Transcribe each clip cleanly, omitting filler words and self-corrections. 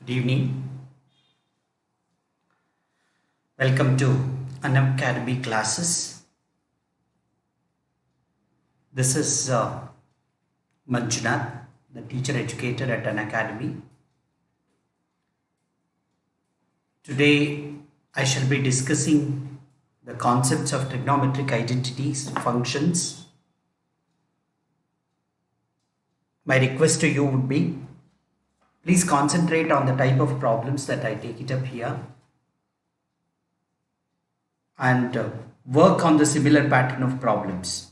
Good evening. Welcome to Unacademy classes. This is Manjunath, the teacher educator at Unacademy. Today I shall be discussing the concepts of trigonometric identities, functions. My request to you would be, please concentrate on the type of problems that I take it up here and work on the similar pattern of problems.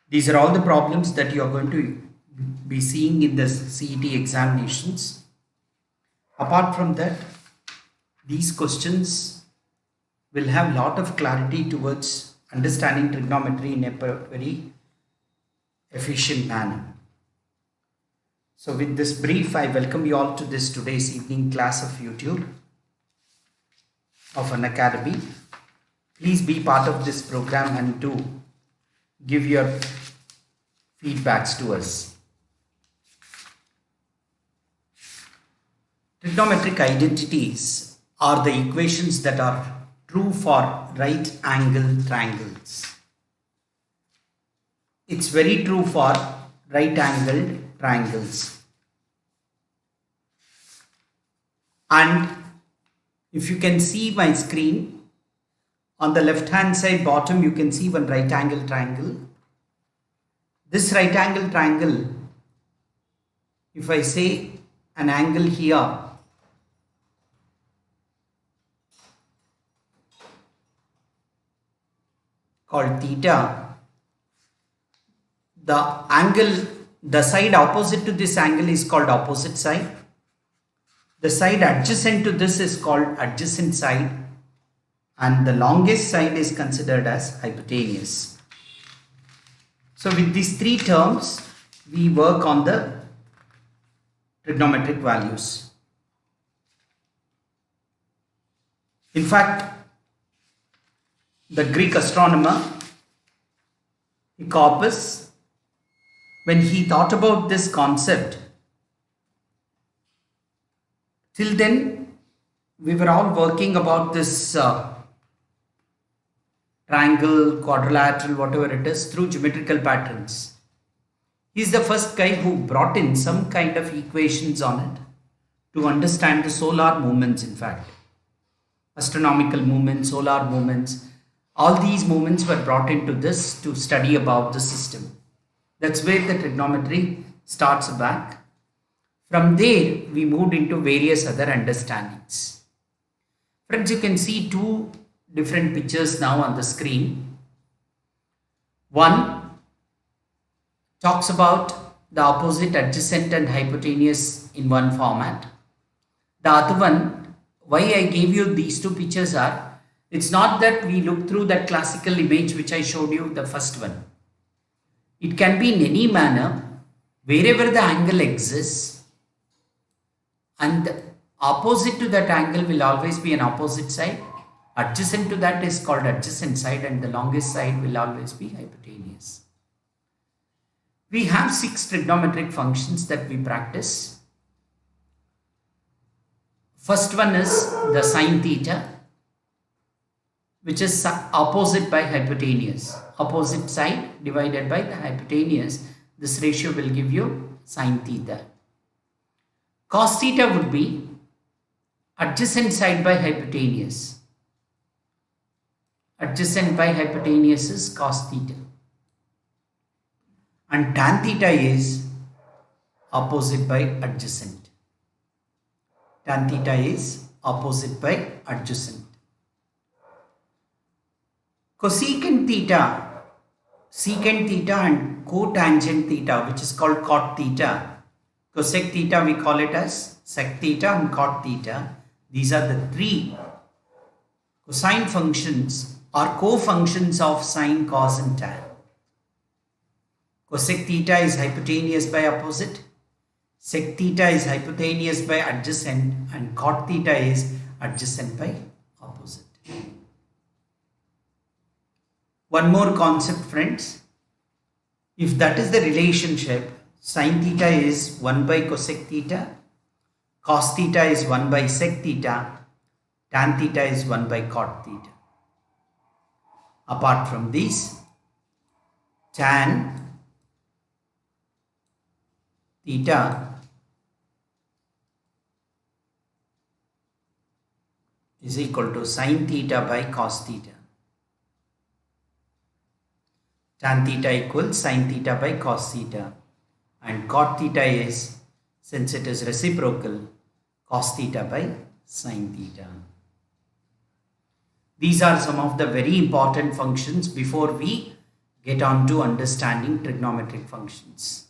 These are all the problems that you are going to be seeing in the CET examinations. Apart from that, these questions will have a lot of clarity towards understanding trigonometry in a very efficient manner. So with this brief, I welcome you all to this today's evening class of YouTube of Unacademy. Please be part of this program and do give your feedbacks to us. Trigonometric identities are the equations that are true for right angle triangles. It's very true for right angled triangles. And if you can see my screen, on the left hand side bottom you can see one right angle triangle. This right angle triangle, if I say an angle here called theta, the side opposite to this angle is called opposite side. The side adjacent to this is called adjacent side, and the longest side is considered as hypotenuse. So with these three terms, we work on the trigonometric values. In fact, the Greek astronomer Hipparchus, when he thought about this concept, till then we were all working about this triangle, quadrilateral, whatever it is, through geometrical patterns. He is the first guy who brought in some kind of equations on it to understand the solar movements. In fact, astronomical movements, solar movements, all these movements were brought into this to study about the system. That's where the trigonometry starts back. From there, we moved into various other understandings. Friends, you can see two different pictures now on the screen. One talks about the opposite, adjacent and hypotenuse in one format. The other one, why I gave you these two pictures are, it's not that we look through that classical image which I showed you, the first one. It can be in any manner, wherever the angle exists, and opposite to that angle will always be an opposite side. Adjacent to that is called adjacent side, and the longest side will always be hypotenuse. We have 6 trigonometric functions that we practice. First one is the sine theta, which is opposite by hypotenuse. Opposite side divided by the hypotenuse. This ratio will give you sine theta. Cos theta would be adjacent side by hypotenuse. Adjacent by hypotenuse is cos theta. And tan theta is opposite by adjacent. Tan theta is opposite by adjacent. Cosecant theta and cotangent theta, which is called cot theta. Cosec theta we call it as sec theta, and cot theta. These are the 3 cosine functions or co-functions of sine, cos and tan. Cosec theta is hypotenuse by opposite, sec theta is hypotenuse by adjacent, and cot theta is adjacent by opposite. One more concept, friends. If that is the relationship, sine theta is 1 by cosec theta, cos theta is 1 by sec theta, tan theta is 1 by cot theta. Apart from these, tan theta is equal to sin theta by cos theta. Tan theta equals sin theta by cos theta, and cot theta is, since it is reciprocal, cos theta by sin theta. These are some of the very important functions before we get on to understanding trigonometric functions.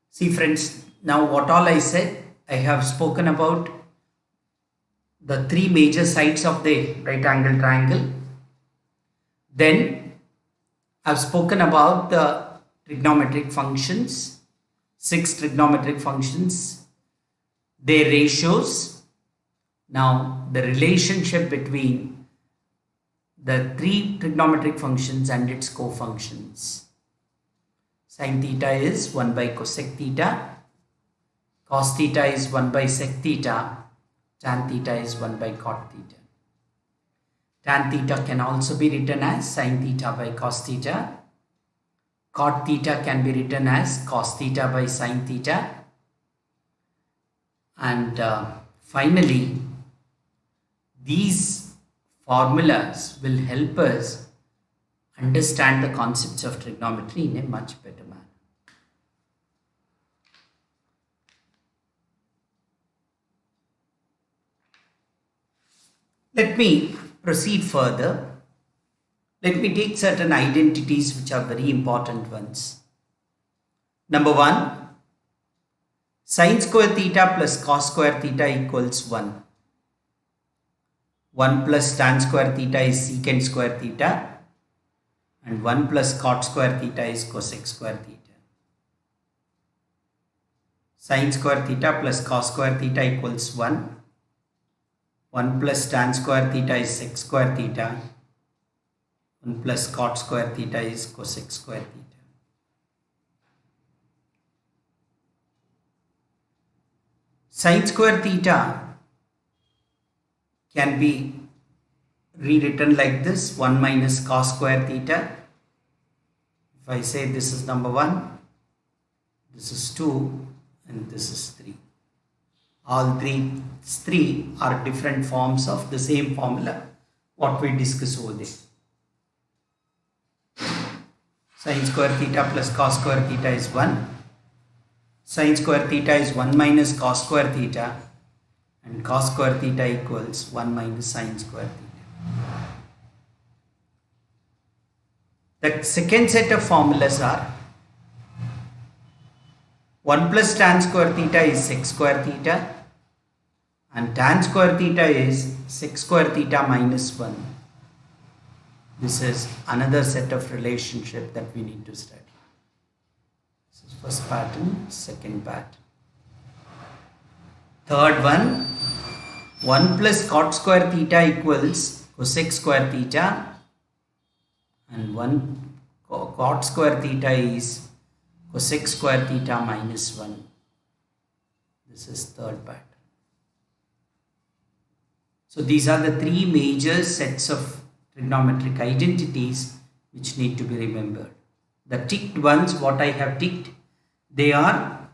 See friends, now what all I said, I have spoken about the three major sides of the right angle triangle. Then I've spoken about the trigonometric functions, 6 trigonometric functions, their ratios. Now the relationship between the 3 trigonometric functions and its co-functions. Sin theta is 1 by cosec theta, cos theta is 1 by sec theta, tan theta is 1 by cot theta. Tan theta can also be written as sin theta by cos theta. Cot theta can be written as cos theta by sin theta. And finally, these formulas will help us understand the concepts of trigonometry in a much better manner. Let me proceed further. Let me take certain identities which are very important ones. Number 1, sin square theta plus cos square theta equals 1. 1 plus tan square theta is secant square theta, and 1 plus cot square theta is cosec square theta. Sin square theta plus cos square theta equals 1. 1 plus tan square theta is sec square theta. 1 plus cot square theta is cosec square theta. Sin square theta can be rewritten like this: 1 minus cos square theta. If I say this is number 1, this is 2, and this is 3. All three are different forms of the same formula, what we discussed over there. Sin square theta plus cos square theta is 1. Sin square theta is 1 minus cos square theta, and cos square theta equals 1 minus sin square theta. The second set of formulas are 1 plus tan square theta is sec square theta, and tan square theta is sec square theta minus 1. This is another set of relationship that we need to study. This is first pattern, second pattern. Third one, 1 plus cot square theta equals cosec square theta, and 1 cot square theta is cosec square theta minus 1. This is third pattern. So these are the 3 major sets of trigonometric identities which need to be remembered. The ticked ones, what I have ticked, they are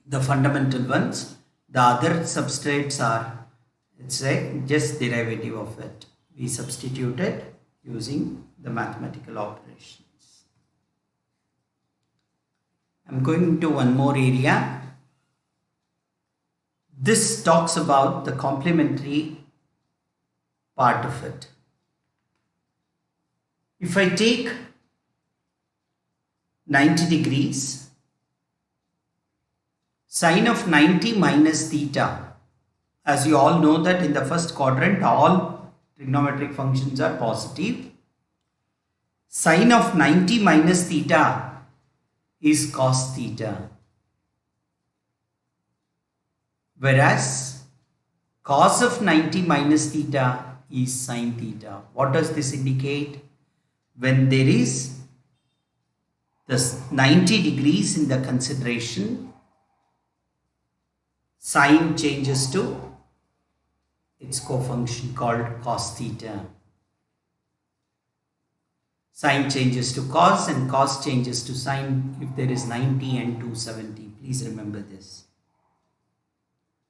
the fundamental ones. The other substrates are, it's a just derivative of it. We substituted using the mathematical operations. I'm going into one more area. This talks about the complementary part of it. If I take 90 degrees, sine of 90 minus theta, as you all know that in the first quadrant all trigonometric functions are positive. Sine of 90 minus theta is cos theta, whereas cos of 90 minus theta is sin theta. What does this indicate? When there is this 90 degrees in the consideration, Sine changes to its cofunction called cos theta. Sine changes to cos and cos changes to sine if there is 90 and 270. Please remember this.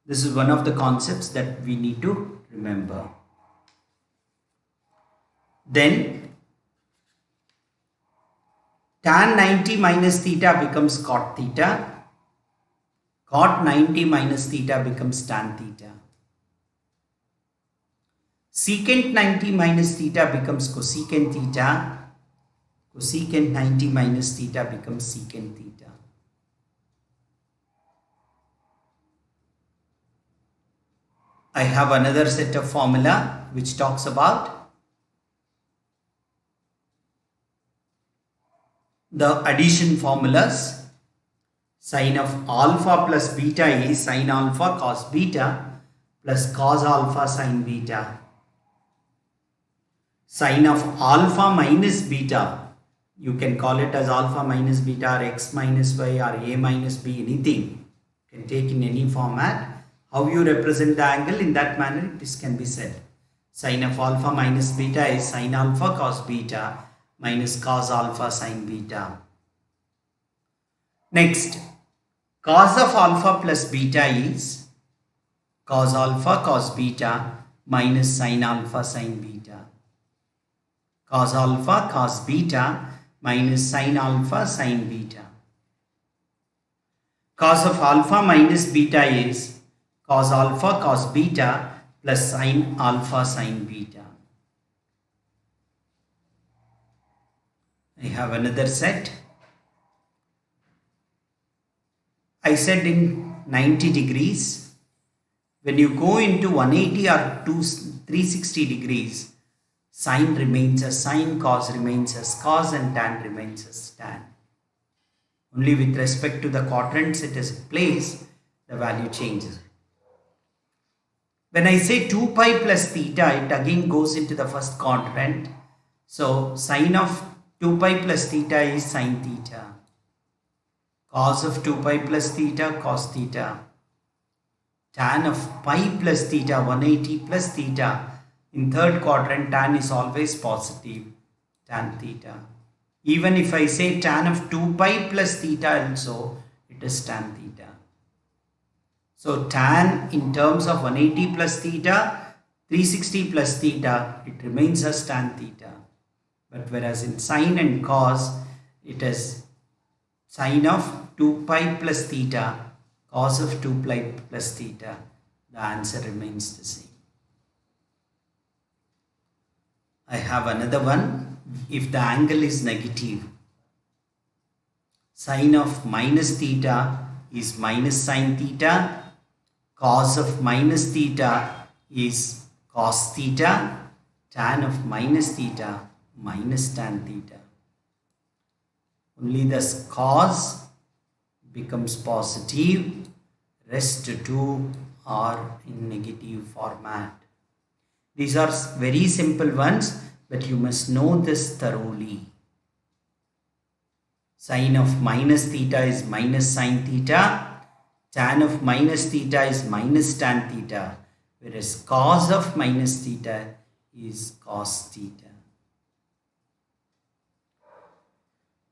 This is one of the concepts that we need to remember. Then tan 90 minus theta becomes cot theta. Cot 90 minus theta becomes tan theta. Secant 90 minus theta becomes cosecant theta. Cosecant 90 minus theta becomes secant theta. I have another set of formula which talks about the addition formulas. Sine of alpha plus beta is sine alpha cos beta plus cos alpha sine beta. Sine of alpha minus beta, you can call it as alpha minus beta or x minus y or a minus b, anything. You can take in any format. How you represent the angle, in that manner this can be said. Sine of alpha minus beta is sine alpha cos beta minus cos alpha sine beta. Next, cos of alpha plus beta is cos alpha cos beta minus sine alpha sine beta. Cos alpha cos beta minus sine alpha sine beta. Cos of alpha minus beta is cos alpha cos beta plus sine alpha sine beta. I have another set. I said in 90 degrees, when you go into 180 or 360 degrees, sine remains as sine, cos remains as cos, and tan remains as tan. Only with respect to the quadrants it is placed, the value changes. When I say 2 pi plus theta, it again goes into the first quadrant. So sine of 2 pi plus theta is sine theta. Cos of 2 pi plus theta, cos theta. Tan of pi plus theta, 180 plus theta. In third quadrant, tan is always positive, tan theta. Even if I say tan of 2 pi plus theta also, it is tan theta. So tan in terms of 180 plus theta, 360 plus theta, it remains as tan theta. But whereas in sine and cos, it is sine of 2 pi plus theta, cos of 2 pi plus theta. The answer remains the same. I have another one. If the angle is negative, sine of minus theta is minus sine theta. Cos of minus theta is cos theta. Tan of minus theta minus tan theta. Only the cos becomes positive. Rest two are in negative format. These are very simple ones, but you must know this thoroughly. Sine of minus theta is minus sine theta. Tan of minus theta is minus tan theta. Whereas cos of minus theta is cos theta.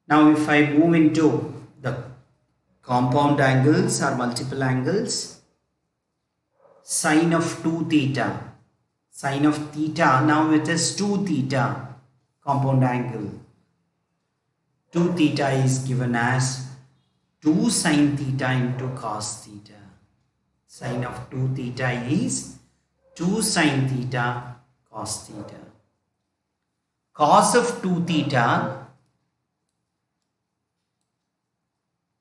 Now if I move into the compound angles or multiple angles, sine of 2 theta. Sine of theta, now it is 2 theta compound angle. 2 theta is given as 2 sine theta into cos theta. Sine of 2 theta is 2 sine theta cos theta. Cos of 2 theta,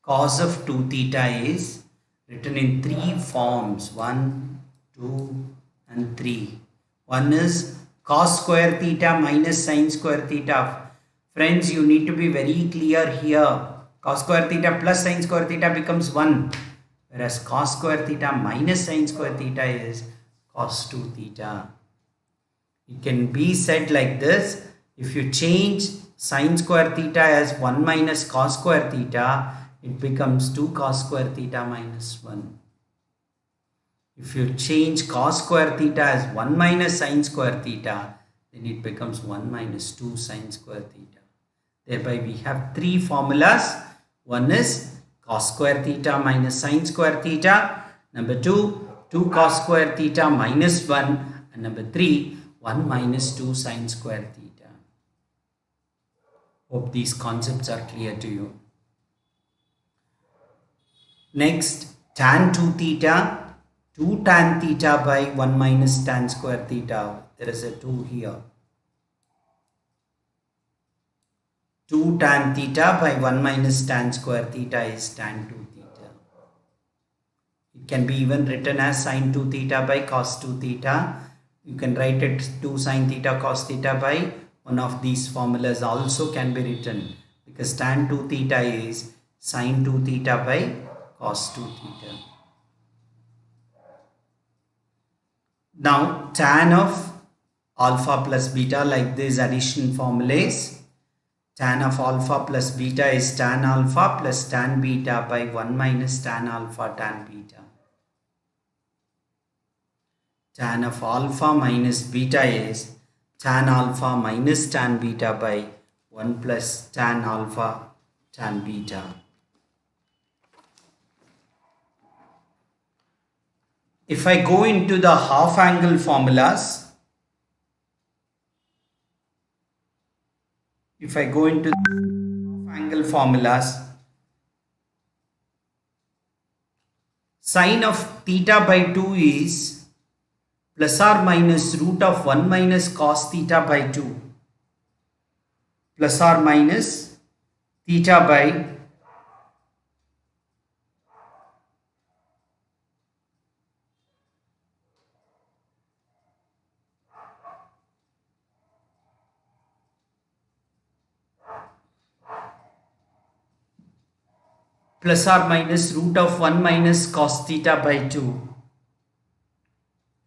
cos of 2 theta is written in 3 forms, 1, 2 and 3. One is cos square theta minus sine square theta. Friends, you need to be very clear here. Cos square theta plus sine square theta becomes 1. Whereas cos square theta minus sine square theta is cos 2 theta. It can be said like this. If you change sine square theta as 1 minus cos square theta, it becomes 2 cos square theta minus 1. If you change cos square theta as 1 minus sin square theta, then it becomes 1 minus 2 sin square theta. Thereby we have three formulas. One is cos square theta minus sin square theta. Number 2, 2 cos square theta minus 1. And number 3, 1 minus 2 sin square theta. Hope these concepts are clear to you. Next, tan 2 theta. 2 tan theta by 1 minus tan square theta. There is a 2 here. 2 tan theta by 1 minus tan square theta is tan 2 theta. It can be even written as sin 2 theta by cos 2 theta. You can write it 2 sin theta cos theta by one of these formulas also can be written, because tan 2 theta is sin 2 theta by cos 2 theta. Now tan of alpha plus beta, like this addition formulas. Tan of alpha plus beta is tan alpha plus tan beta by 1 minus tan alpha tan beta. Tan of alpha minus beta is tan alpha minus tan beta by 1 plus tan alpha tan beta. If I go into the half angle formulas, sine of theta by 2 is plus or minus root of 1 minus cos theta by 2, plus or minus theta by plus or minus root of 1 minus cos theta by 2.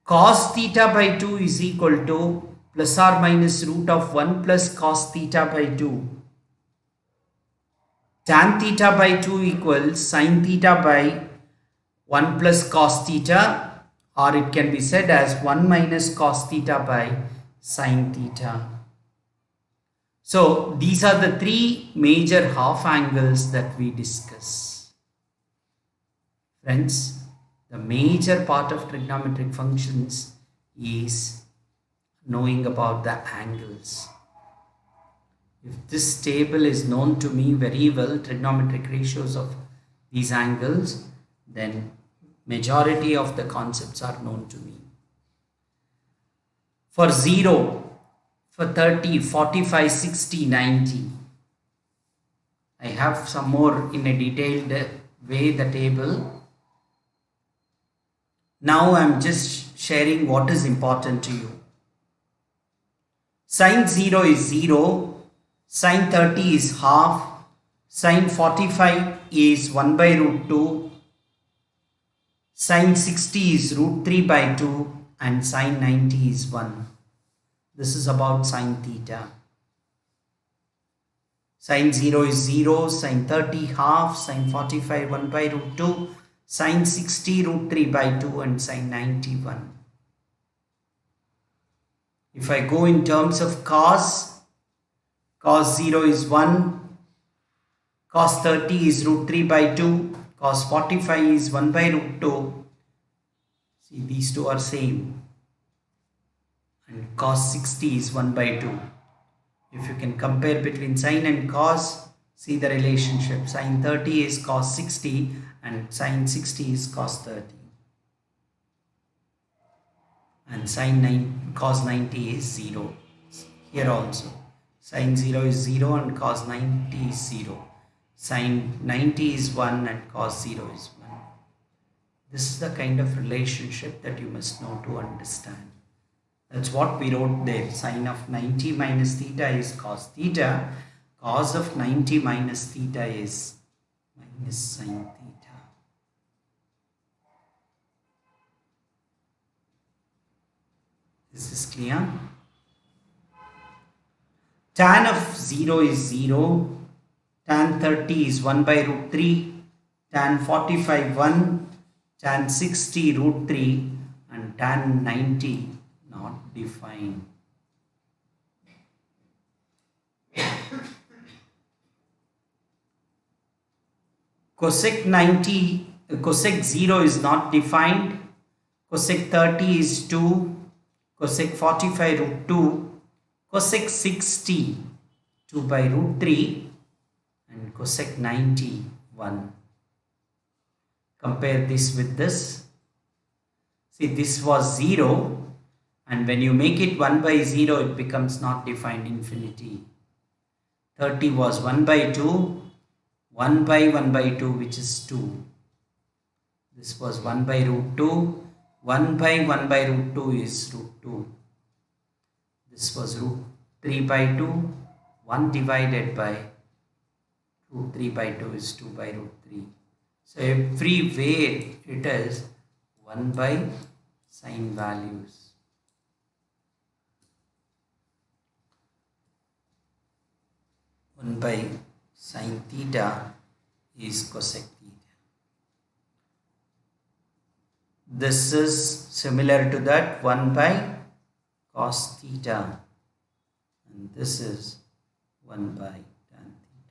Cos theta by 2 is equal to plus or minus root of 1 plus cos theta by 2. Tan theta by 2 equals sin theta by 1 plus cos theta, or it can be said as 1 minus cos theta by sin theta. So these are the three major half angles that we discuss. Friends, the major part of trigonometric functions is knowing about the angles. If this table is known to me very well, trigonometric ratios of these angles, then majority of the concepts are known to me. For 0, for 30, 45, 60, 90. I have some more in a detailed way the table. Now I am just sharing what is important to you. Sin 0 is 0, sin 30 is half, sin 45 is 1 by root 2, sin 60 is root 3 by 2, and sin 90 is 1. This is about sin theta. Sin 0 is 0, sin 30 half, sin 45 1 by root 2, sin 60 root 3 by 2, and sin 91. If I go in terms of cos 0 is 1, cos 30 is root 3 by 2, cos 45 is 1 by root 2. See, these two are same. And cos 60 is 1 by 2. If you can compare between sine and cos, see the relationship. Sin 30 is cos 60 and sin 60 is cos 30. And cos 90 is 0. Here also. Sin 0 is 0 and cos 90 is 0. Sin 90 is 1 and cos 0 is 1. This is the kind of relationship that you must know to understand. That's what we wrote there. Sin of 90 minus theta is cos theta. Cos of 90 minus theta is minus sin theta. This is clear? Tan of 0 is 0. Tan 30 is 1 by root 3. Tan 45 1. tan 60 root 3 and tan 90 not defined. Cosec 90, cosec 0 is not defined. Cosec 30 is 2. Cosec 45 root 2. Cosec 60 2 by root 3 and cosec 90 1. Compare this with this. See, this was 0 and when you make it 1 by 0 it becomes not defined infinity. 30 was 1 by 2, 1 by 1 by 2 which is 2. This was 1 by root 2, 1 by 1 by root 2 is root 2. This was root 3 by 2, 1 divided by root 3 by 2 is 2 by root 3. So everywhere it is 1 by sine values. One by sine theta is cosec theta. This is similar to that 1 by cos theta and this is 1 by tan theta.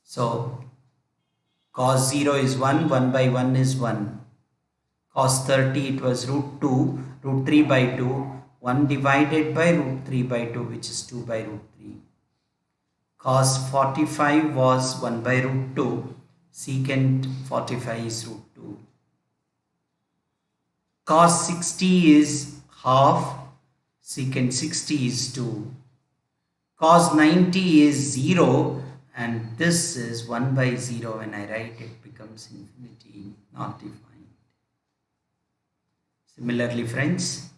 So cos 0 is 1, 1 by 1 is 1. Cos 30 it was root 2, root 3 by 2, 1 divided by root 3 by 2 which is 2 by root 3. Cos 45 was 1 by root 2, secant 45 is root 2. Cos 60 is half, secant 60 is 2. Cos 90 is 0 and this is 1 by 0. When I write it becomes infinity, not defined. Similarly friends,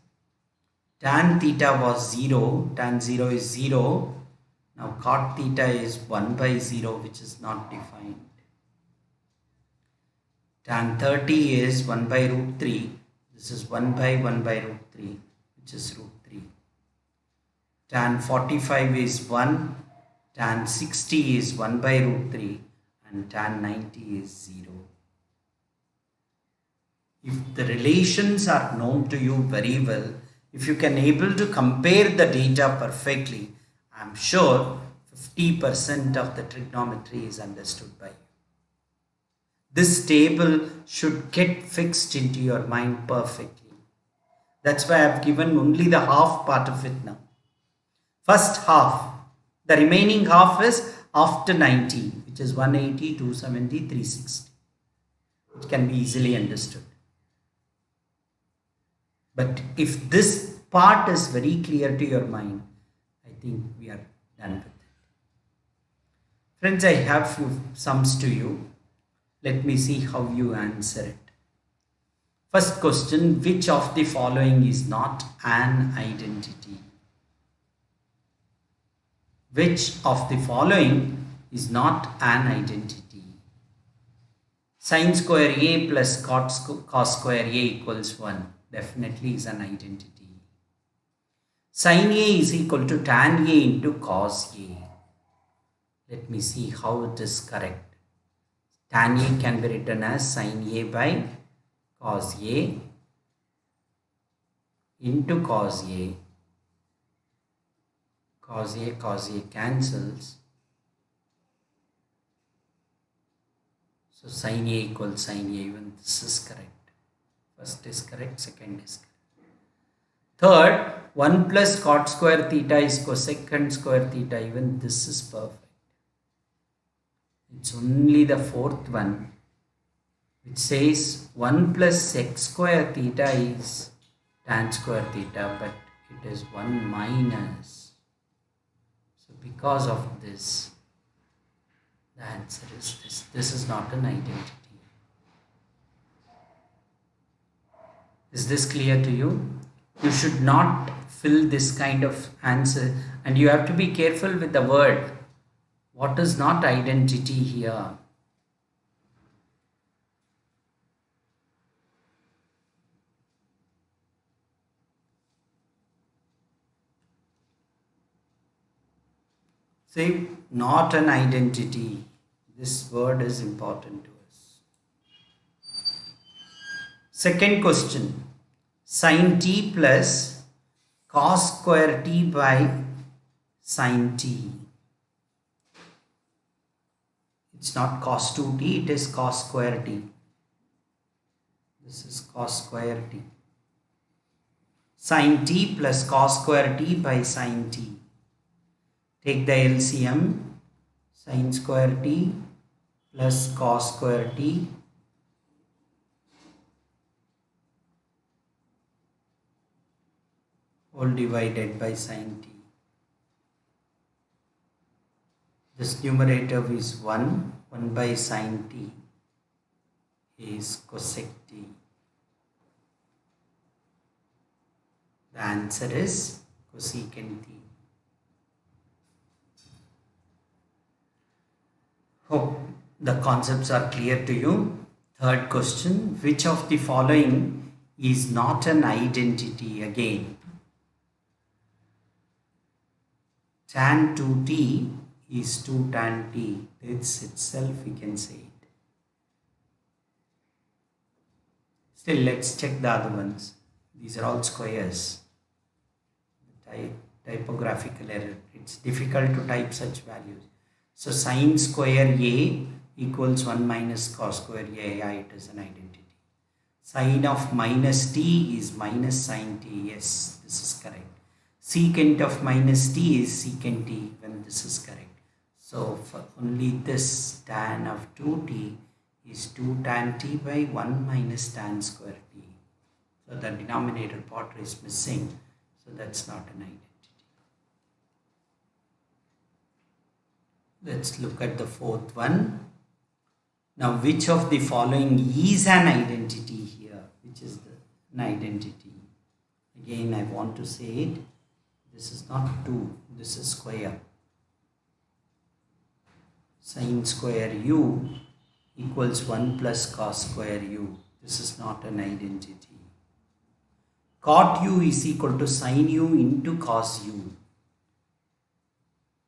tan theta was 0, tan 0 is 0. Now cot theta is 1 by 0 which is not defined. Tan 30 is 1 by root 3. This is 1 by root 3 which is root 3. Tan 45 is 1. Tan 60 is 1 by root 3 and tan 90 is 0. If the relations are known to you very well, if you can able to compare the data perfectly, I am sure 50% of the trigonometry is understood by you. This table should get fixed into your mind perfectly. That's why I have given only the half part of it now. First half. The remaining half is after 90, which is 180, 270, 360. It can be easily understood. But if this part is very clear to your mind, I think we are done with it. Friends, I have few sums to you. Let me see how you answer it. First question, which of the following is not an identity? Which of the following is not an identity? Sin square A plus cos square A equals 1. Definitely is an identity. Sin A is equal to tan A into cos A. Let me see how it is correct. Tan A can be written as sin A by cos A into cos A. Cos A cancels. So sin A equals sin A. Even this is correct. First is correct, second is correct. Third, 1 plus cot square theta is cosecant square theta. Even this is perfect. It's only the fourth one which says 1 plus sec square theta is tan square theta, but it is 1 minus. So because of this, the answer is this. This is not an identity. Is this clear to you? You should not fill this kind of answer, and you have to be careful with the word. What is not identity here? Say, not an identity. This word is important to us. Second question, sin t plus cos square t by sin t. It's not cos 2t, it is cos square t. This is cos square t. Sin t plus cos square t by sin t. Take the LCM, sin square t plus cos square t whole divided by sin t. This numerator is 1 by sin t is cosec t. The answer is cosecant t. Hope the concepts are clear to you. Third question, which of the following is not an identity? Again, tan 2t is 2 tan t. It's itself we can say it. Still, let's check the other ones. These are all squares. Typographical error. It's difficult to type such values. So sin square a equals 1 minus cos square a. Yeah, it is an identity. Sin of minus t is minus sin t. Yes, this is correct. Secant of minus t is secant t when this is correct. So for only this tan of 2t is 2 tan t by 1 minus tan square t. So the denominator part is missing. So that's not an identity. Let's look at the fourth one. Now, which of the following is an identity here? Which is an identity? Again, I want to say it. This is not 2. This is square. Sin square u equals 1 plus cos square u. This is not an identity. Cot u is equal to sin u into cos u.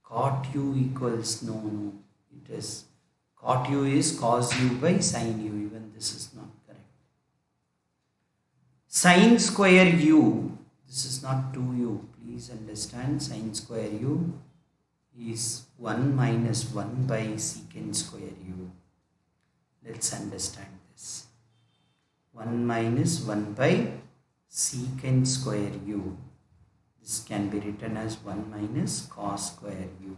Cot u equals, no, it is cot u is cos u by sin u. Even this is not correct. Sin square u, this is not 2u. Please understand, sin square u is 1 minus 1 by secant square u. Let's understand this. 1 minus 1 by secant square u. This can be written as 1 minus cos square u,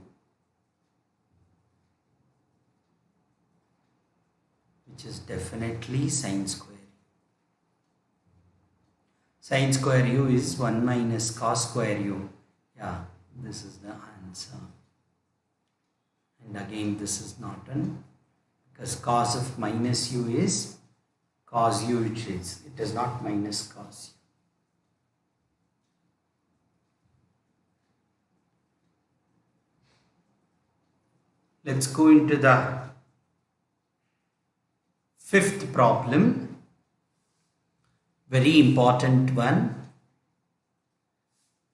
which is definitely sin square. Sin square u is 1 minus cos square u. Yeah, this is the answer. And again, this is not an, because cos of minus u is cos u, which is, it is not minus cos u. Let's go into the fifth problem. Very important one.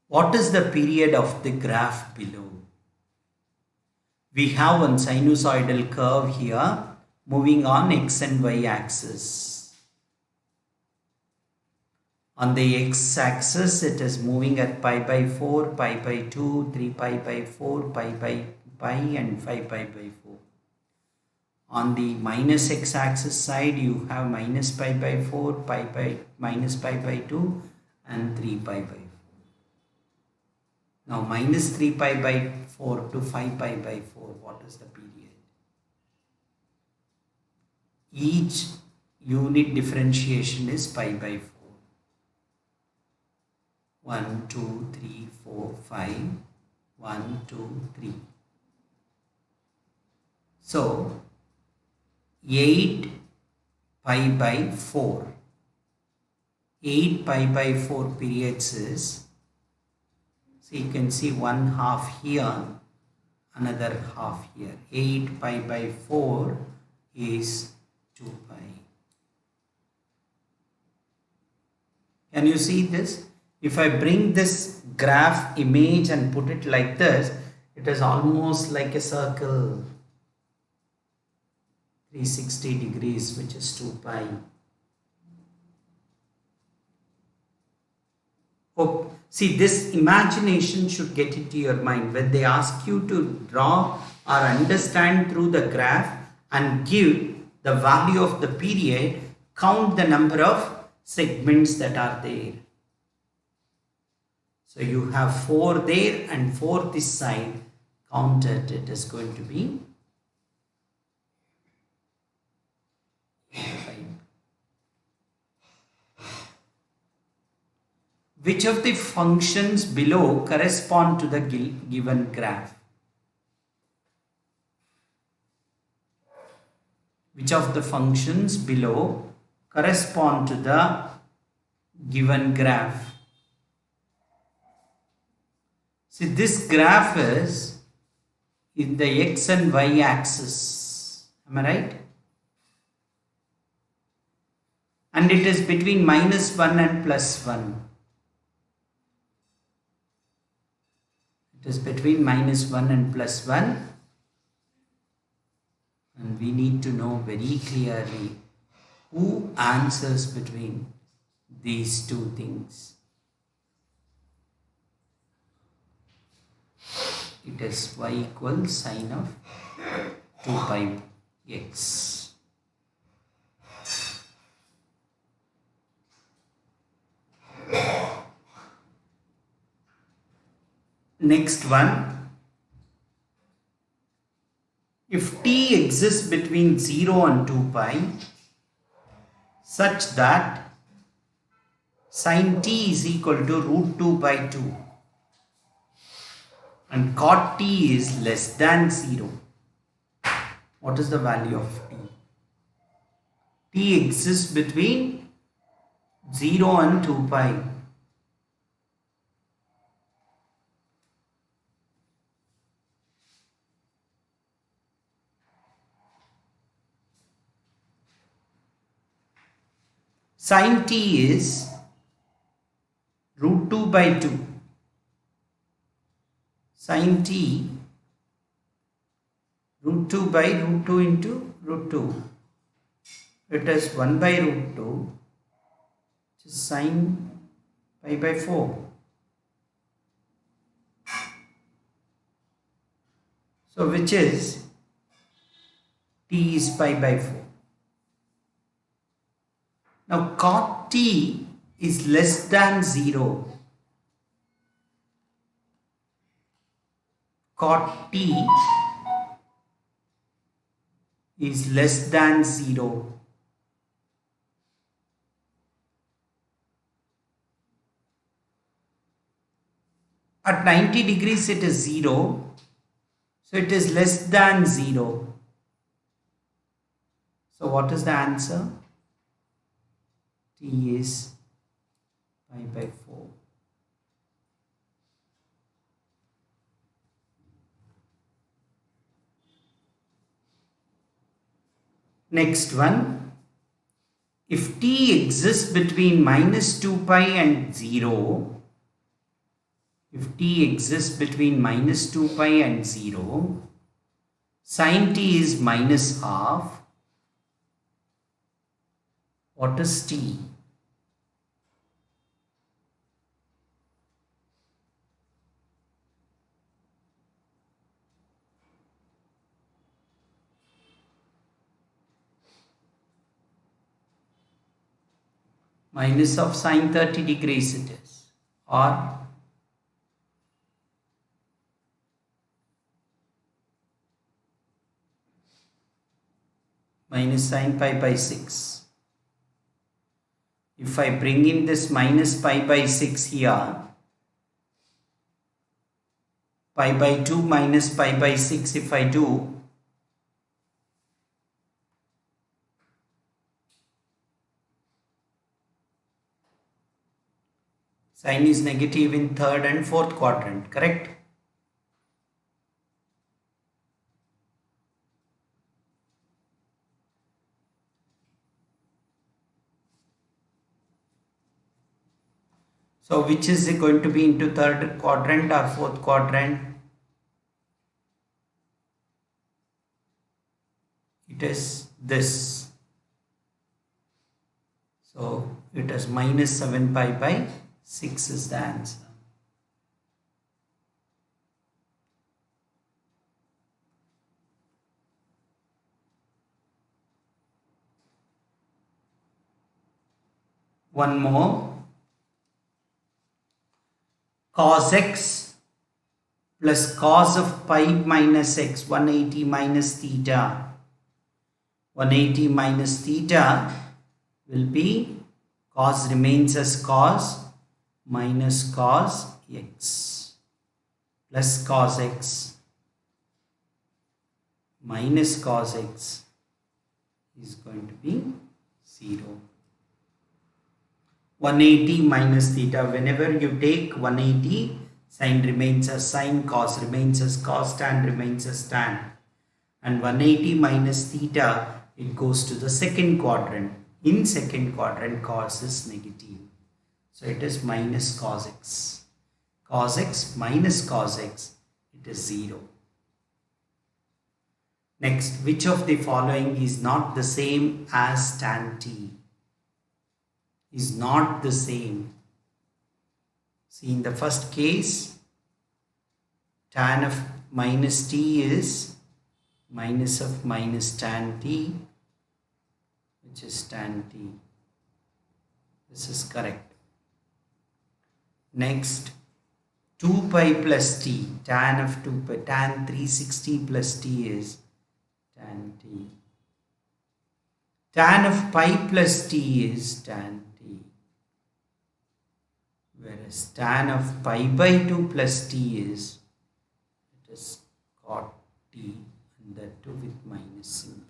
What is the period of the graph below? We have one sinusoidal curve here moving on x and y axis. On the x axis, it is moving at pi by 4, pi by 2, 3 pi by 4, pi by pi and 5 pi by 4. On the minus x axis side, you have minus pi by 4, pi by minus pi by 2 and 3 pi by 4. Now minus 3 pi by 4 to 5 pi by 4, what is the period? Each unit differentiation is pi by 4. 1, 2, 3, 4, 5, 1, 2, 3. So 8 pi by 4. 8 pi by 4 periods is, so you can see one half here, another half here. 8 pi by 4 is 2 pi. Can you see this? If I bring this graph image and put it like this, it is almost like a circle. 360 degrees, which is 2 pi. Hope, see, this imagination should get into your mind when they ask you to draw or understand through the graph and give the value of the period, count the number of segments that are there. So you have 4 there and 4 this side. Count it. It is going to be 5. Which of the functions below correspond to the given graph? Which of the functions below correspond to the given graph? See, this graph is in the x and y axis. Am I right? And it is between -1 and +1. It is between -1 and +1. And we need to know very clearly who answers between these two things. It is y equals sine of 2 pi x. Next one. If t exists between 0 and 2 pi such that sin t is equal to √2 by 2 and cot t is less than 0, what is the value of t? T exists between 0 and 2 pi. Sin t is √2 by 2. Sin t √2 by √2 into √2. It is 1 by √2, which is sin pi by 4. So which is t is pi by 4. Now cot t is less than 0. Cot t is less than 0. At 90 degrees it is 0. So it is less than 0. So what is the answer? T is pi by 4. Next one. If t exists between -2 pi and 0, if t exists between -2 pi and 0, sin t is -half. What is t? Minus of sine 30 degrees it is, or minus sine pi by 6. If I bring in this minus pi by 6 here, pi by 2 minus pi by 6 if I do, sine is negative in third and fourth quadrant, correct? So which is it going to be into third quadrant or fourth quadrant? It is this. So it is minus 7 pi by 6 is the answer. One more. Cos x plus cos of pi minus x, 180 minus theta. 180 minus theta will be cos remains as cos minus cos x plus cos x minus cos x is going to be 0. 180 minus theta, whenever you take 180, sine remains as sine, cos remains as cos, tan remains as tan. And 180 minus theta, it goes to the second quadrant. In second quadrant, cos is negative. So it is minus cos x. Cos x minus cos x, it is 0. Next, which of the following is not the same as tan t? Is not the same. See, in the first case, tan of minus t is minus of minus tan t, which is tan t. This is correct. Next, 2 pi plus t, tan of 2 pi, tan 360 plus t is tan t. Tan of pi plus t is tan t. Whereas tan of pi by 2 plus t is, it is cot t, and that too with minus symbol.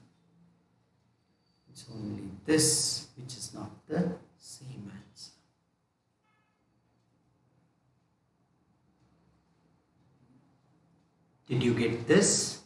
It's only this which is not the same answer. Did you get this?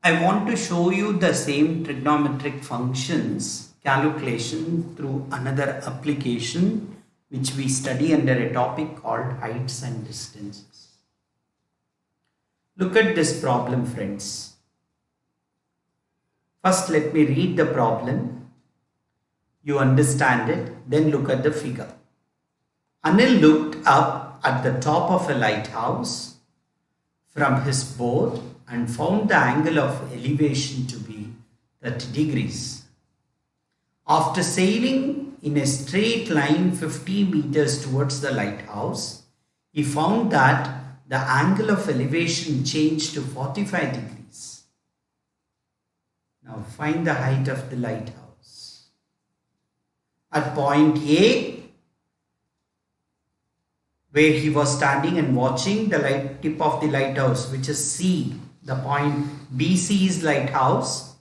I want to show you the same trigonometric functions calculation through another application which we study under a topic called heights and distances. Look at this problem, friends. First, let me read the problem. You understand it, then look at the figure. Anil looked up at the top of a lighthouse from his boat and found the angle of elevation to be 30 degrees. After sailing in a straight line 50 meters towards the lighthouse, he found that the angle of elevation changed to 45 degrees. Now find the height of the lighthouse. At point A, where he was standing and watching the tip of the lighthouse, which is C, the point BC is lighthouse,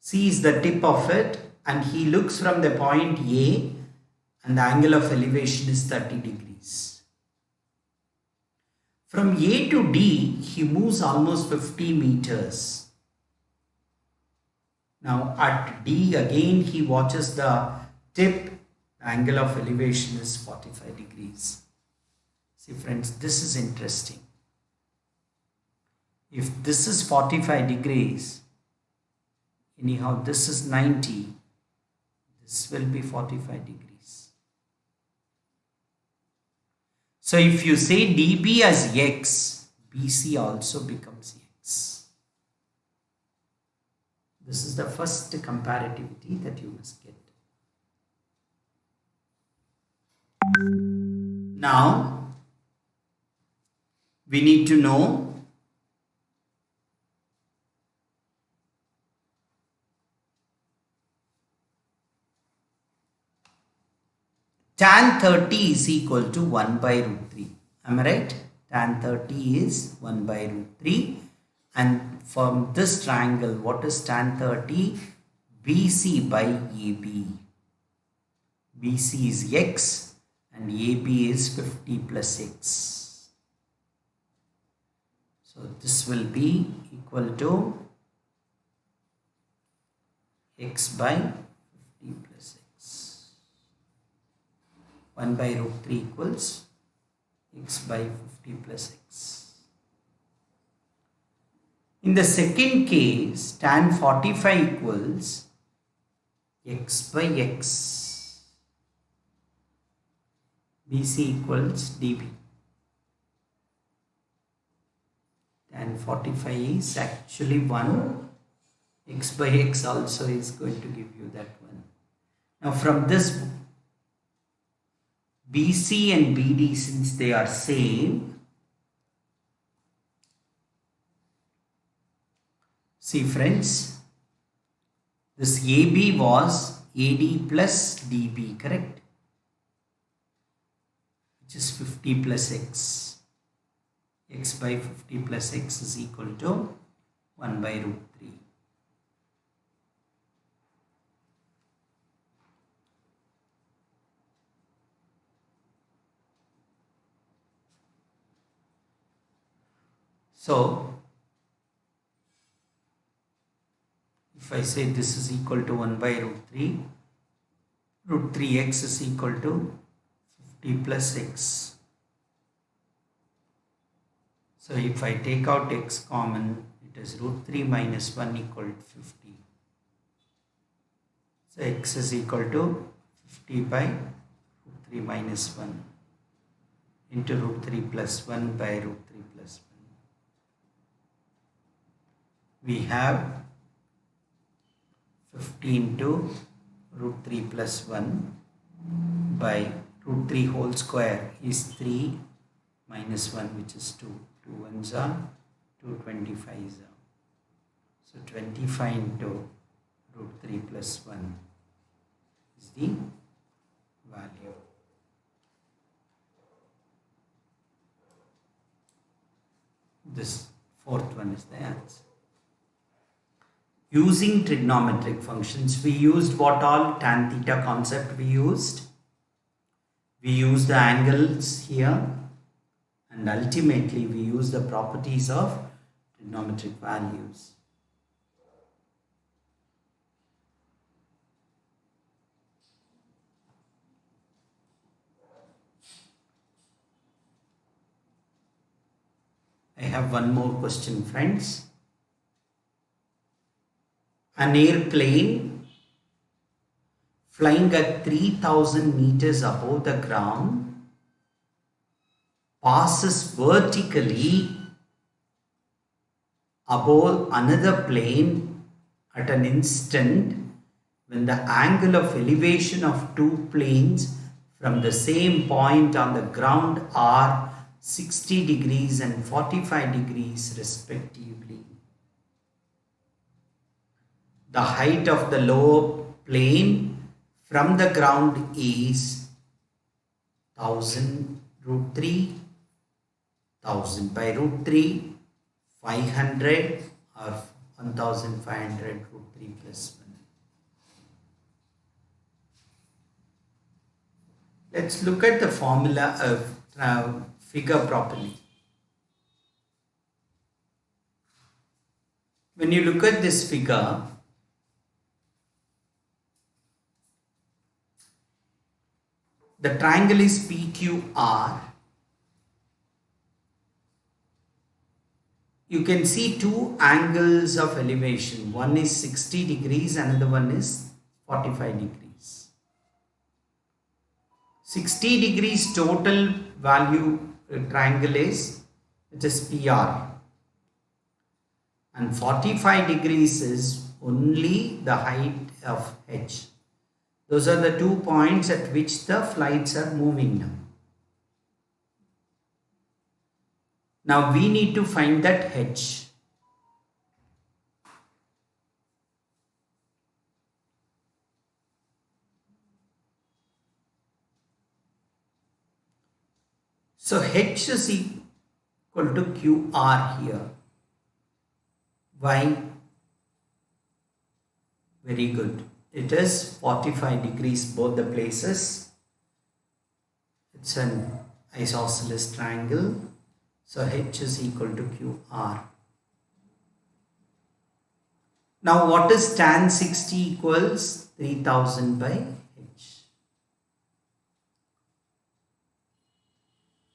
C is the tip of it, and he looks from the point A and the angle of elevation is 30 degrees. From A to D, he moves almost 50 meters. Now at D again he watches the tip, the angle of elevation is 45 degrees. See friends, this is interesting. If this is 45 degrees, anyhow this is 90, this will be 45 degrees. So if you say dB as x, BC also becomes x. This is the first comparativity that you must get. Now, we need to know tan 30 is equal to 1 by root 3. Am I right? Tan 30 is 1 by root 3. And from this triangle, what is tan 30? BC by AB. BC is x and AB is 50 plus x. So this will be equal to x by 50 plus x. 1 by root 3 equals x by 50 plus x. In the second case, tan 45 equals x by x. BC equals dB. Tan 45 is actually 1. X by x also is going to give you that one. Now from this BC and BD, since they are same, see friends, this AB was AD plus DB, correct? Which is 50 plus x. X by 50 plus x is equal to 1 by root 3. So, if I say this is equal to 1 by root 3x is equal to 50 plus x. So, if I take out x common, it is root 3 minus 1 equal to 50. So, x is equal to 50 by root 3 minus 1 into root 3 plus 1 by root 3 plus 1. We have 50 into root 3 plus 1 by root 3 whole square is 3 minus 1, which is 2. 2 ones are 2, 25s are. So 25 into root 3 plus 1 is the value. This fourth one is the answer. Using trigonometric functions, we used what all? Tan theta concept we used. We used the angles here, and ultimately we use the properties of trigonometric values. I have one more question, friends. An airplane flying at 3000 meters above the ground passes vertically above another plane at an instant when the angle of elevation of two planes from the same point on the ground are 60 degrees and 45 degrees respectively. The height of the lower plane from the ground is 1000 root 3, 1000 by root 3, 500 or 1500 root 3 plus 1. Let's look at the formula of figure properly. When you look at this figure, the triangle is PQR. You can see two angles of elevation. One is 60 degrees, another one is 45 degrees. 60 degrees total value triangle is, it is PR. And 45 degrees is only the height of H. Those are the 2 points at which the flights are moving now. Now we need to find that H. So H is equal to QR here. Why? Very good. It is 45 degrees both the places. It's an isosceles triangle. So H is equal to QR. Now what is tan 60 equals 3000 by H.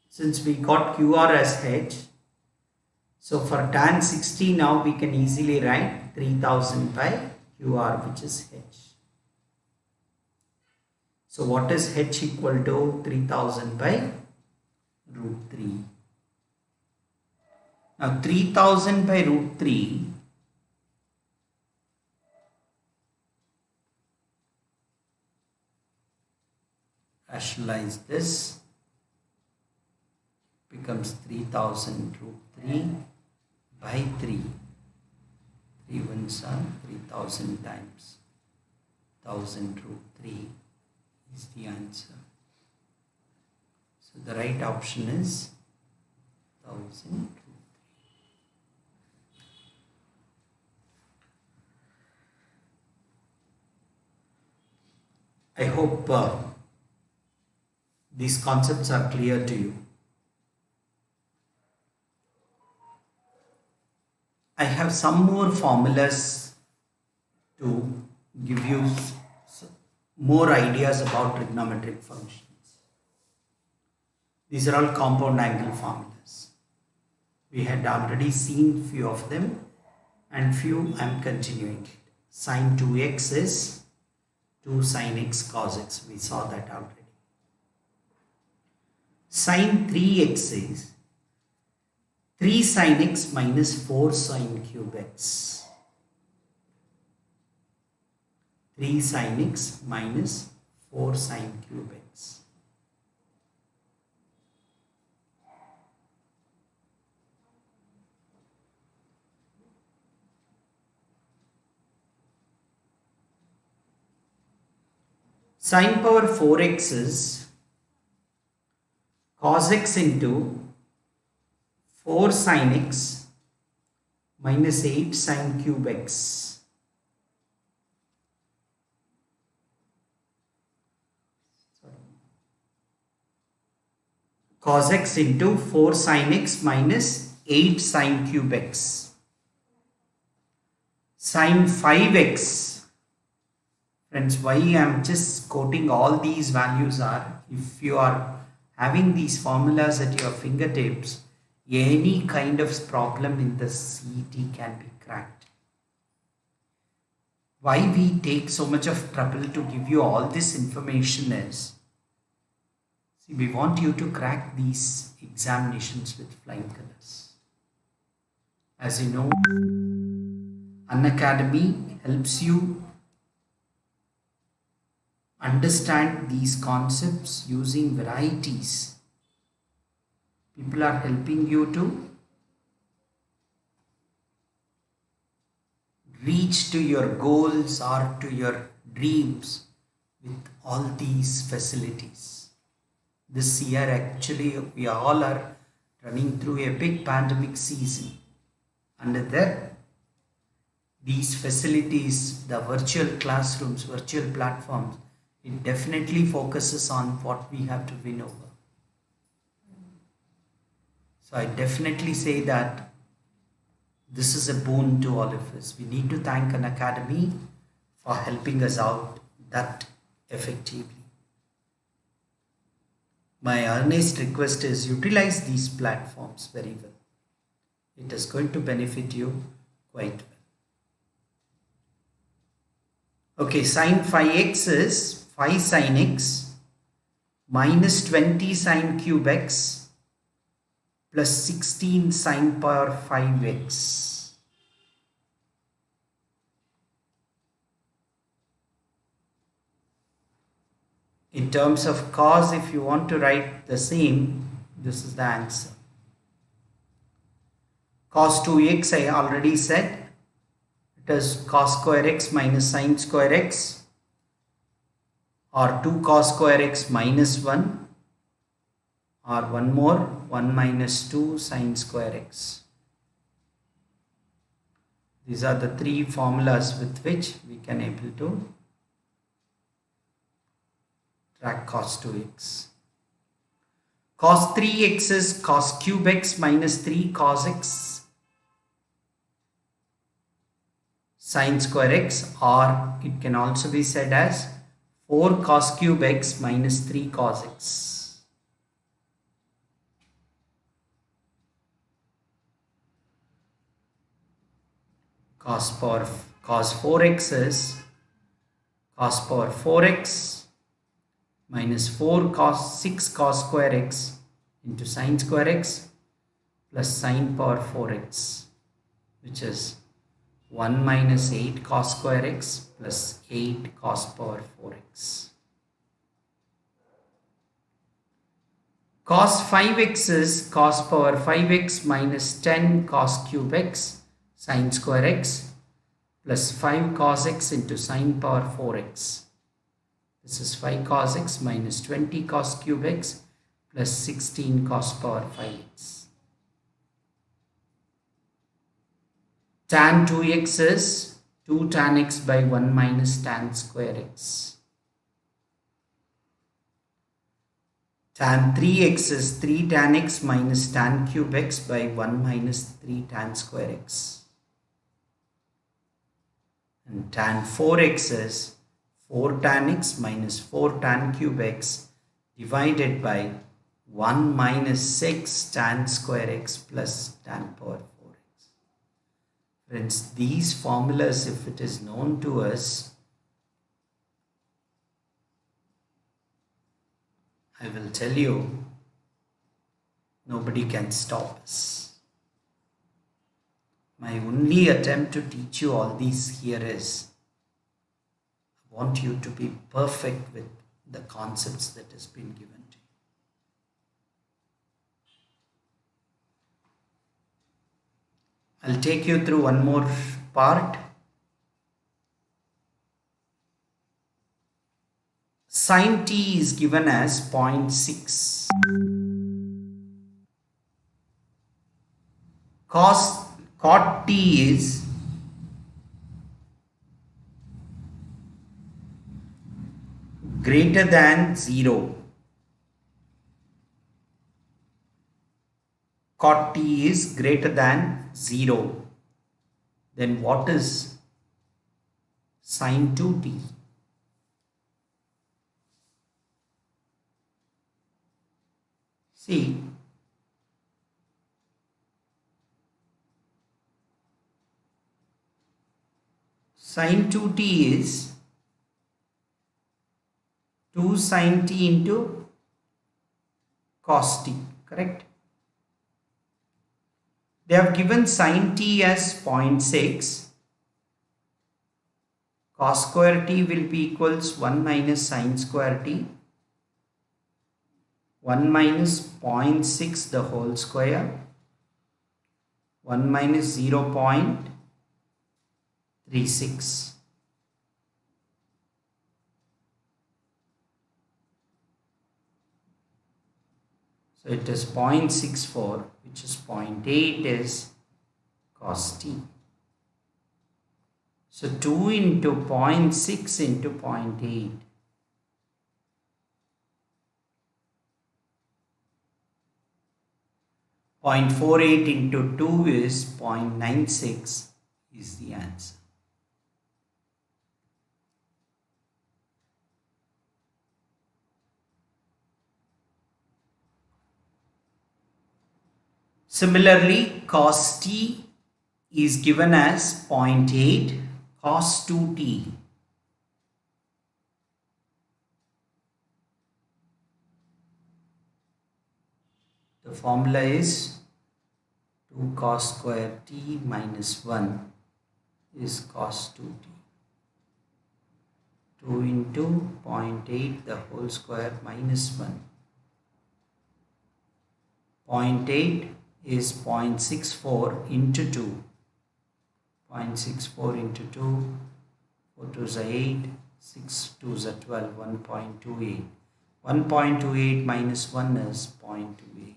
Since we got QR as H, So for tan 60 now we can easily write 3000 by QR, which is h. So what is h equal to? 3000 by root 3. Now 3000 by root 3 rationalize this, becomes 3000 root 3 by 3. 3 ones are 3000 times 1000 root 3 is the answer. So the right option is 1000 root 3. I hope these concepts are clear to you. I have some more formulas to give you more ideas about trigonometric functions. These are all compound angle formulas. We had already seen few of them and few I am continuing it. Sin 2x is 2 sin x cos x. We saw that already. Sin 3x is 3 sin x minus 4 sin cube x. 3 sin x minus 4 sin cube x. Sin power 4x is cos x into 4 sin x minus 8 sin cube x. Cos x into 4 sin x minus 8 sin cube x. Sin 5x. Friends, why I am just quoting all these values are, if you are having these formulas at your fingertips, any kind of problem in the CET can be cracked. Why we take so much of trouble to give you all this information is, see, we want you to crack these examinations with flying colors. As you know, Unacademy helps you understand these concepts using varieties. People are helping you to reach to your goals or to your dreams with all these facilities. This year actually we all are running through a big pandemic season. Under that, these facilities, the virtual classrooms, virtual platforms, it definitely focuses on what we have to win over. So I definitely say that this is a boon to all of us. We need to thank Unacademy for helping us out that effectively. My earnest request is utilize these platforms very well. It is going to benefit you quite well. Okay, sin 5x is 5 sin x minus 20 sin cube x plus 16 sin power 5x. In terms of cos, if you want to write the same, this is the answer. Cos 2x, I already said, it is cos square x minus sin square x, or 2 cos square x minus 1, or one more, 1 minus 2 sin square x. These are the three formulas with which we can able to track cos 2x. Cos 3x is cos cube x minus 3 cos x sin square x, or it can also be said as 4 cos cube x minus 3 cos x. cos 4x is cos power 4x minus 4 cos 6 cos square x into sin square x plus sin power 4x, which is 1 minus 8 cos square x plus 8 cos power 4x. Cos 5x is cos power 5x minus 10 cos cube x sin square x plus 5 cos x into sin power 4x. This is 5 cos x minus 20 cos cube x plus 16 cos power 5x. Tan 2x is 2 tan x by 1 minus tan square x. Tan 3x is 3 tan x minus tan cube x by 1 minus 3 tan square x. And tan 4x is 4 tan x minus 4 tan cube x divided by 1 minus 6 tan square x plus tan power 4x. Friends, these formulas, if it is known to us, I will tell you, nobody can stop us. My only attempt to teach you all these here is, I want you to be perfect with the concepts that has been given to you. I'll take you through one more part. Sin t is given as 0.6. Cot t is greater than 0. Cot t is greater than 0. Then what is sin 2t? See, sin 2t is 2 sin t into cos t, correct? They have given sin t as 0.6. Cos square t will be equals 1 minus sin square t. 1 minus 0.6 the whole square. 1 minus 0.36. So it is 0.64, which is 0.8 is cos t. So 2 into 0.6 into 0.8. 0.48 into 2 is 0.96 is the answer. Similarly, cos t is given as 0.8 cos 2t. The formula is 2 cos square t minus 1 is cos 2t. 2 into 0.8 the whole square minus 1. 0.8 is 0.64 into 2. 0.64 into 2, 4 2s are 8, 6 2s are 12, 1.28. 1.28 minus 1 is 0.28.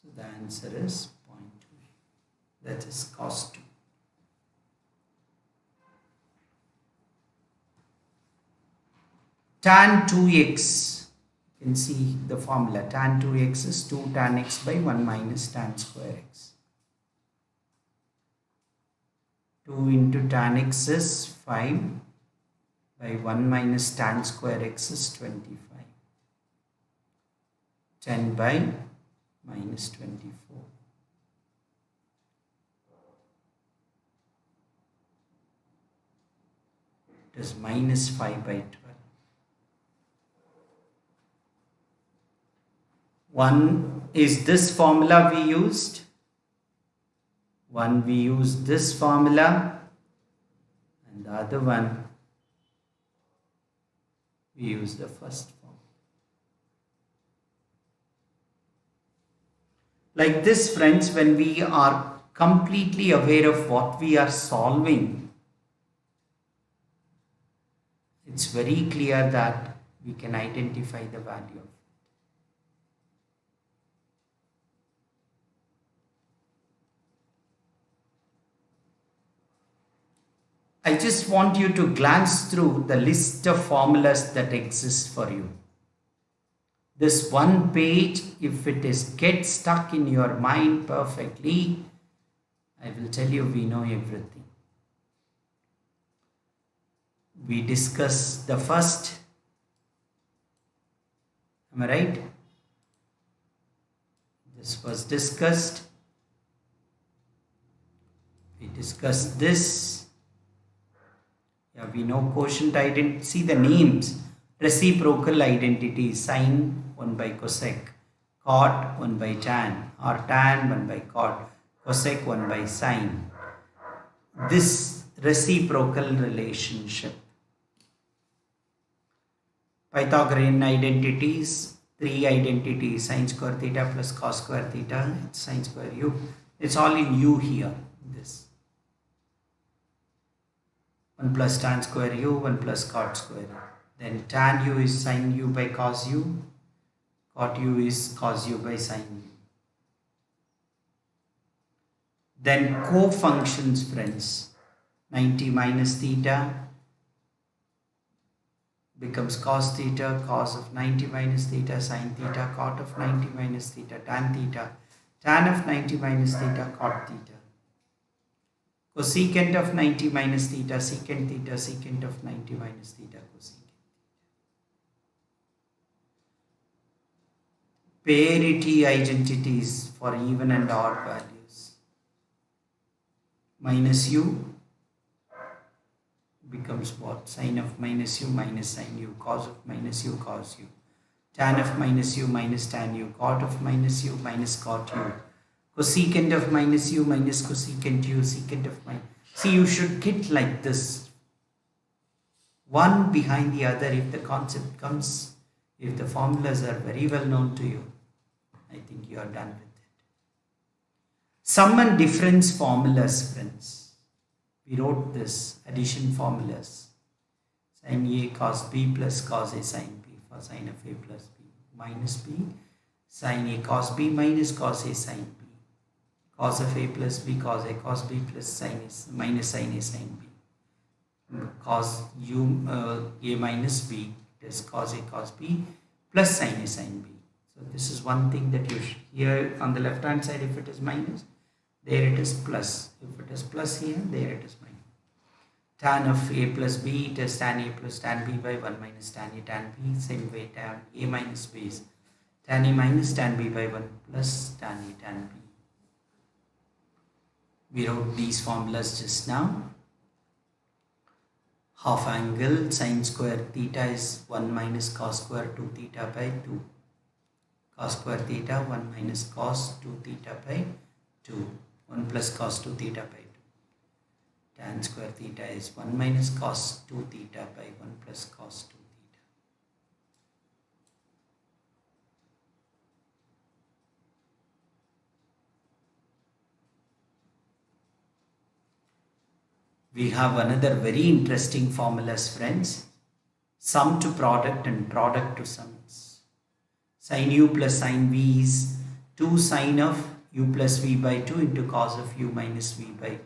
So the answer is 0.28. That is cos 2. Tan 2x. You can see the formula. Tan 2x is 2 tan x by 1 minus tan square x. 2 into tan x is 5 by 1 minus tan square x is 25. 10 by minus 24. It is minus 5 by 12. 1 is this formula we used. 1 we used this formula, and the other one we use the first formula. Like this, friends, when we are completely aware of what we are solving, it's very clear that we can identify the value of it. I just want you to glance through the list of formulas that exist for you. This one page, if it gets stuck in your mind perfectly, I will tell you we know everything. We discuss the first. Am I right? This was discussed. We discussed this. Yeah, we know quotient identity. See the names. Reciprocal identities. Sine 1 by cosec. Cot 1 by tan. Or tan 1 by cot. Cosec 1 by sine. This reciprocal relationship. Pythagorean identities. 3 identities. Sine square theta plus cos square theta. It's sine square u. It's all in u here. This. 1 plus tan square u, 1 plus cot square u. Then tan u is sin u by cos u. Cot u is cos u by sin u. Then co-functions, friends. 90 minus theta becomes cos theta, cos of 90 minus theta, sin theta, cot of 90 minus theta, tan of 90 minus theta, cot theta. Cosecant of 90 minus theta, secant theta, secant of 90 minus theta, cosecant. Parity identities for even and odd values. Minus u becomes what? Sine of minus u minus sine u, cos of minus u cos u, tan of minus u minus tan u, cot of minus u minus cot u. Cosecant of minus u minus cosecant u, secant of minus. See, you should get like this. One behind the other if the concept comes, if the formulas are very well known to you, I think you are done with it. Sum and difference formulas, friends. We wrote this, addition formulas. Sin A cos B plus cos A sin B for sin of A plus B minus B. Sin A cos B minus cos A sin B. Cos of A plus B cos A cos B plus sin A minus sin A sin B. Cos U A minus B is cos A cos B plus sin A sin B. So this is one thing that you should, here on the left hand side if it is minus, there it is plus. If it is plus here, there it is minus. Tan of A plus B, it is tan A plus tan B by 1 minus tan A tan B. Same way tan A minus B is tan A minus tan B by 1 plus tan A tan B. We wrote these formulas just now. Half angle sine square theta is 1 minus cos square 2 theta by 2. Cos square theta 1 minus cos 2 theta by 2. 1 plus cos 2 theta by 2. Tan square theta is 1 minus cos 2 theta by 1 plus cos 2 theta. We have another very interesting formulas, friends. Sum to product and product to sums. Sin u plus sin v is 2 sin of u plus v by 2 into cos of u minus v by 2.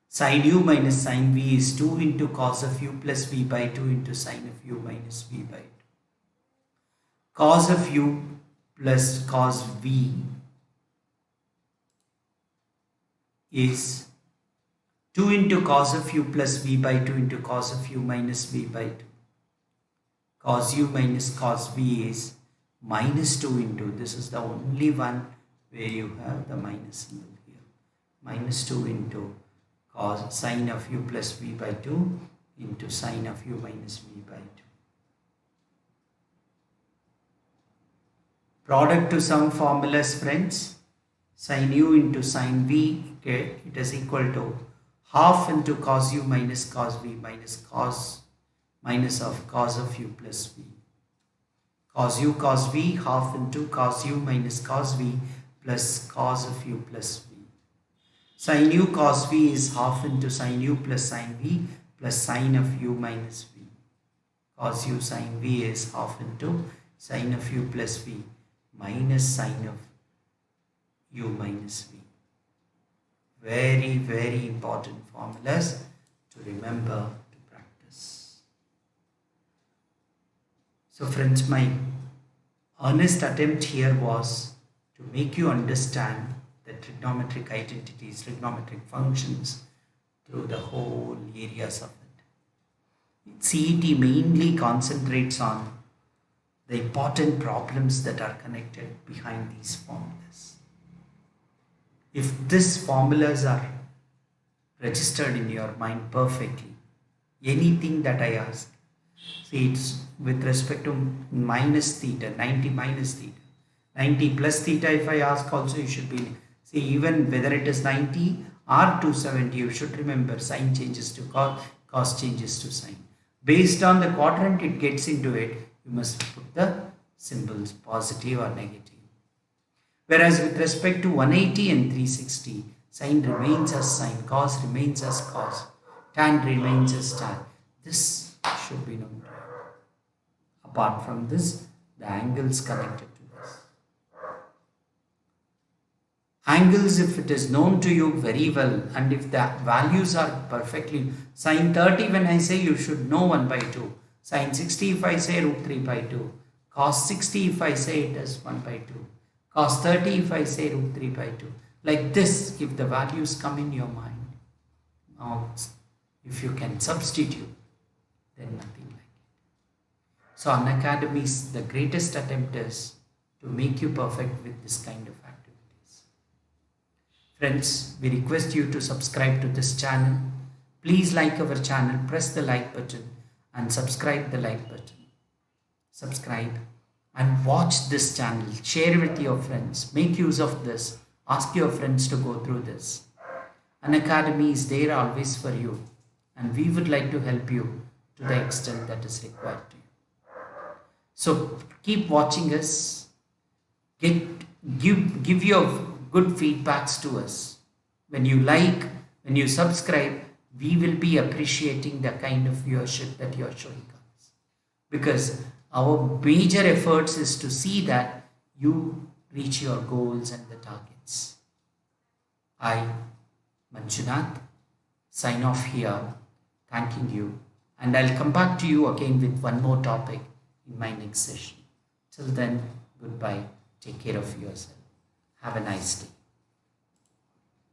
Sin u minus sin v is 2 into cos of u plus v by 2 into sin of u minus v by 2. Cos of u plus cos v is 2 into cos of u plus v by 2 into cos of u minus v by 2. Cos u minus cos v is minus 2 into, this is the only one where you have the minus symbol here. Minus 2 into cos sin of u plus v by 2 into sine of u minus v by 2. Product to sum formulas, friends. Sine u into sine v, okay, it is equal to half into cos u minus cos v minus minus of cos of u plus v. Cos u cos v, half into cos u minus cos v plus cos of u plus v. Sin u cos v is half into sin u plus sin v plus sine of u minus v. Cos u sin v is half into sine of u plus v minus sine of u minus v. Very, very important formulas to remember, to practice. So friends, my earnest attempt here was to make you understand the trigonometric identities, trigonometric functions through the whole areas of it. CET mainly concentrates on the important problems that are connected behind these formulas. If these formulas are registered in your mind perfectly, anything that I ask, see, it's with respect to minus theta, 90 minus theta, 90 plus theta, if I ask also, you should be, see, even whether it is 90 or 270, you should remember sine changes to cos, cos changes to sine. Based on the quadrant it gets into it, you must put the symbols positive or negative. Whereas with respect to 180 and 360, sine remains as sine, cos remains as cos, tan remains as tan. This should be known to you. Apart from this, the angles connected to this. Angles, if it is known to you very well, and if the values are perfectly, sine 30 when I say, you should know 1 by 2. Sine 60 if I say root 3 by 2. Cos 60 if I say it is 1 by 2. Cos 30 if I say root 3 by 2. Like this, if the values come in your mind, now if you can substitute, then nothing like it. So Unacademy's, the greatest attempt is to make you perfect with this kind of activities. Friends, we request you to subscribe to this channel. Please like our channel, press the like button and subscribe the like button. Subscribe and watch this channel. Share with your friends. Make use of this. Ask your friends to go through this. Unacademy is there always for you, and we would like to help you to the extent that is required to you. So keep watching us. Give your good feedbacks to us. When you like, when you subscribe, we will be appreciating the kind of viewership that you are showing us. Because our major efforts is to see that you reach your goals and the targets. I, Manjunath, sign off here, thanking you, and I'll come back to you again with one more topic in my next session. Till then, goodbye. Take care of yourself. Have a nice day.